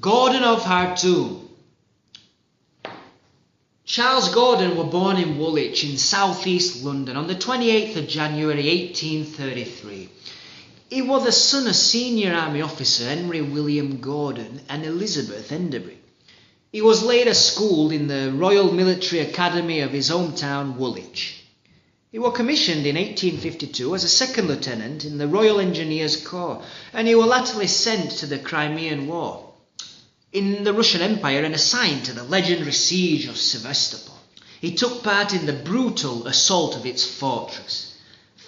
Gordon of Khartoum. Charles Gordon was born in Woolwich in southeast London on the 28th of January 1833. He was the son of senior army officer Henry William Gordon and Elizabeth Enderby. He was later schooled in the Royal Military Academy of his hometown Woolwich. He was commissioned in 1852 as a second lieutenant in the Royal Engineers Corps, and he was latterly sent to the Crimean War in the Russian Empire and assigned to the legendary siege of Sevastopol. He took part in the brutal assault of its fortress.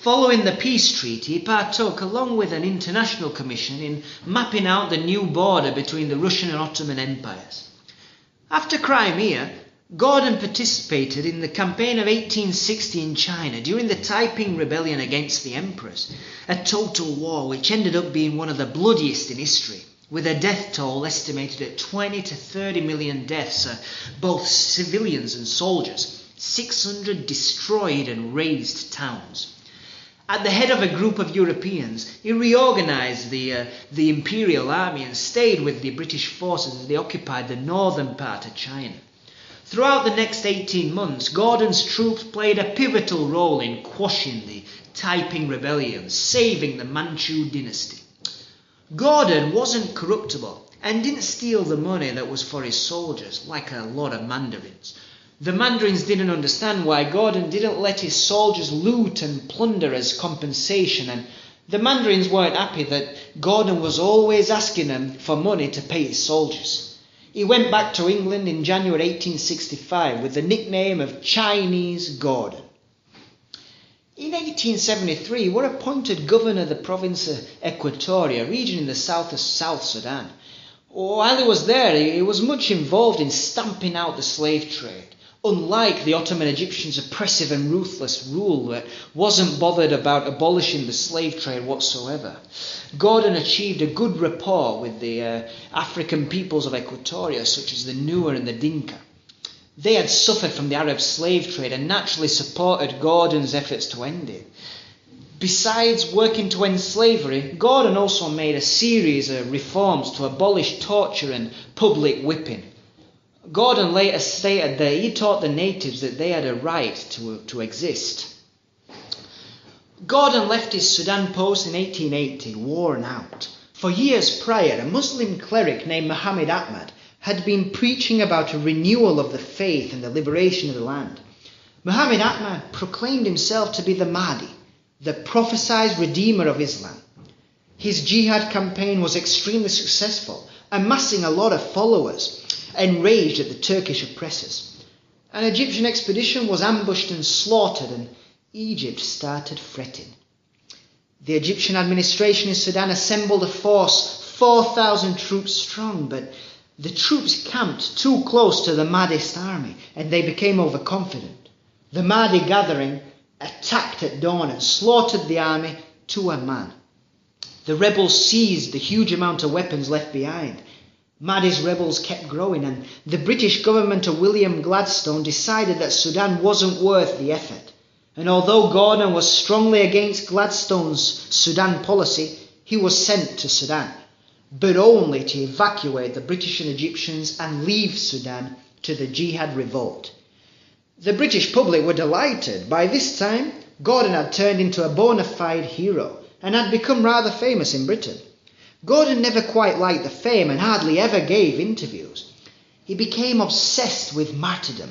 Following the peace treaty, he partook, along with an international commission, in mapping out the new border between the Russian and Ottoman empires. After Crimea, Gordon participated in the campaign of 1860 in China during the Taiping Rebellion against the emperors, a total war which ended up being one of the bloodiest in history, with a death toll estimated at 20 to 30 million deaths, both civilians and soldiers, 600 destroyed and razed towns. At the head of a group of Europeans, he reorganized the Imperial Army and stayed with the British forces as they occupied the northern part of China. Throughout the next 18 months, Gordon's troops played a pivotal role in quashing the Taiping Rebellion, saving the Manchu dynasty. Gordon wasn't corruptible and didn't steal the money that was for his soldiers, like a lot of mandarins. The mandarins didn't understand why Gordon didn't let his soldiers loot and plunder as compensation, and the mandarins weren't happy that Gordon was always asking them for money to pay his soldiers. He went back to England in January 1865 with the nickname of Chinese Gordon. In 1873, he was appointed governor of the province of Equatoria, a region in the south of South Sudan. While he was there, he was much involved in stamping out the slave trade. Unlike the Ottoman Egyptians' oppressive and ruthless rule that wasn't bothered about abolishing the slave trade whatsoever, Gordon achieved a good rapport with the African peoples of Equatoria, such as the Nuer and the Dinka. They had suffered from the Arab slave trade and naturally supported Gordon's efforts to end it. Besides working to end slavery, Gordon also made a series of reforms to abolish torture and public whipping. Gordon later stated that he taught the natives that they had a right to exist. Gordon left his Sudan post in 1880, worn out. For years prior, a Muslim cleric named Muhammad Ahmad had been preaching about a renewal of the faith and the liberation of the land. Muhammad Ahmad proclaimed himself to be the Mahdi, the prophesied redeemer of Islam. His jihad campaign was extremely successful, amassing a lot of followers, enraged at the Turkish oppressors. An Egyptian expedition was ambushed and slaughtered, and Egypt started fretting. The Egyptian administration in Sudan assembled a force 4,000 troops strong, but the troops camped too close to the Mahdist army, and they became overconfident. The Mahdi gathering attacked at dawn and slaughtered the army to a man. The rebels seized the huge amount of weapons left behind. Mahdi's rebels kept growing, and the British government of William Gladstone decided that Sudan wasn't worth the effort. And although Gordon was strongly against Gladstone's Sudan policy, he was sent to Sudan, but only to evacuate the British and Egyptians and leave Sudan to the jihad revolt. The British public were delighted. By this time, Gordon had turned into a bona fide hero and had become rather famous in Britain. Gordon never quite liked the fame and hardly ever gave interviews. He became obsessed with martyrdom.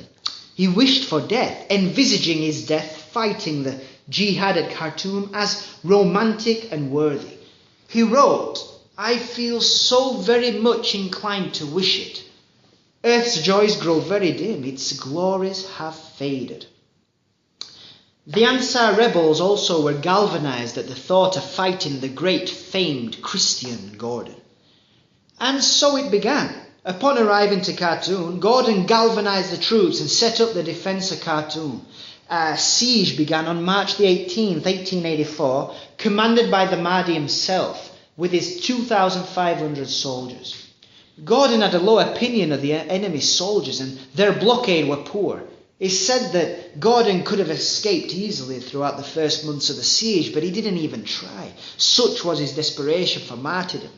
He wished for death, envisaging his death fighting the jihad at Khartoum as romantic and worthy. He wrote, "I feel so very much inclined to wish it. Earth's joys grow very dim, its glories have faded." The Ansar rebels also were galvanized at the thought of fighting the great famed Christian Gordon. And so it began. Upon arriving to Khartoum, Gordon galvanized the troops and set up the defense of Khartoum. A siege began on March the 18th, 1884, commanded by the Mahdi himself, with his 2,500 soldiers. Gordon had a low opinion of the enemy's soldiers, and their blockade were poor. It's said that Gordon could have escaped easily throughout the first months of the siege, but he didn't even try. Such was his desperation for martyrdom.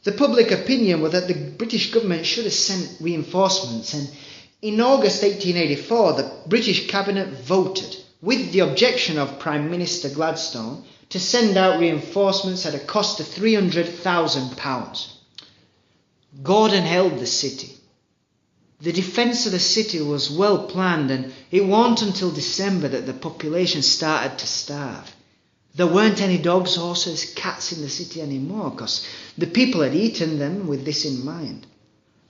The public opinion was that the British government should have sent reinforcements, and in August 1884 the British cabinet voted, with the objection of Prime Minister Gladstone, to send out reinforcements at a cost of £300,000. Gordon held the city. The defence of the city was well planned, and it wasn't until December that the population started to starve. There weren't any dogs, horses, cats in the city anymore, because the people had eaten them with this in mind.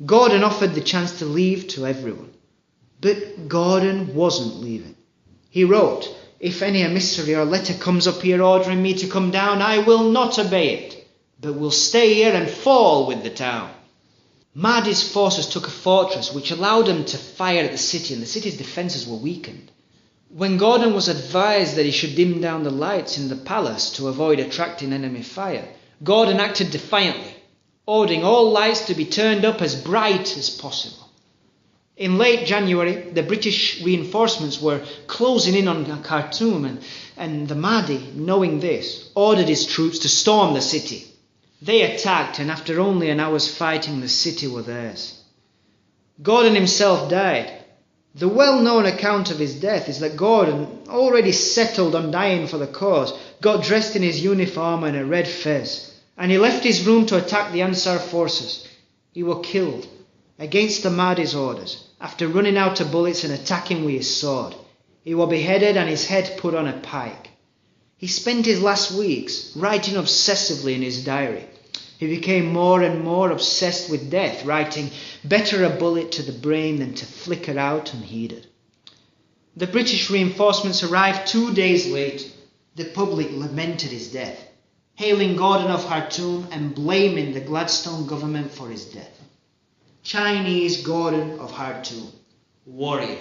Gordon offered the chance to leave to everyone. But Gordon wasn't leaving. He wrote, "If any emissary or letter comes up here ordering me to come down, I will not obey it, but will stay here and fall with the town." Mahdi's forces took a fortress which allowed them to fire at the city, and the city's defences were weakened. When Gordon was advised that he should dim down the lights in the palace to avoid attracting enemy fire, Gordon acted defiantly, ordering all lights to be turned up as bright as possible. In late January, the British reinforcements were closing in on Khartoum, and the Mahdi, knowing this, ordered his troops to storm the city. They attacked, and after only an hour's fighting, the city were theirs. Gordon himself died. The well-known account of his death is that Gordon, already settled on dying for the cause, got dressed in his uniform and a red fez, and he left his room to attack the Ansar forces. He was killed, against the Mahdi's orders, after running out of bullets and attacking with his sword. He was beheaded and his head put on a pike. He spent his last weeks writing obsessively in his diary. He became more and more obsessed with death, writing, "Better a bullet to the brain than to flicker out unheeded." The British reinforcements arrived 2 days late. The public lamented his death, hailing Gordon of Khartoum and blaming the Gladstone government for his death. Chinese Gordon of Khartoum, warrior.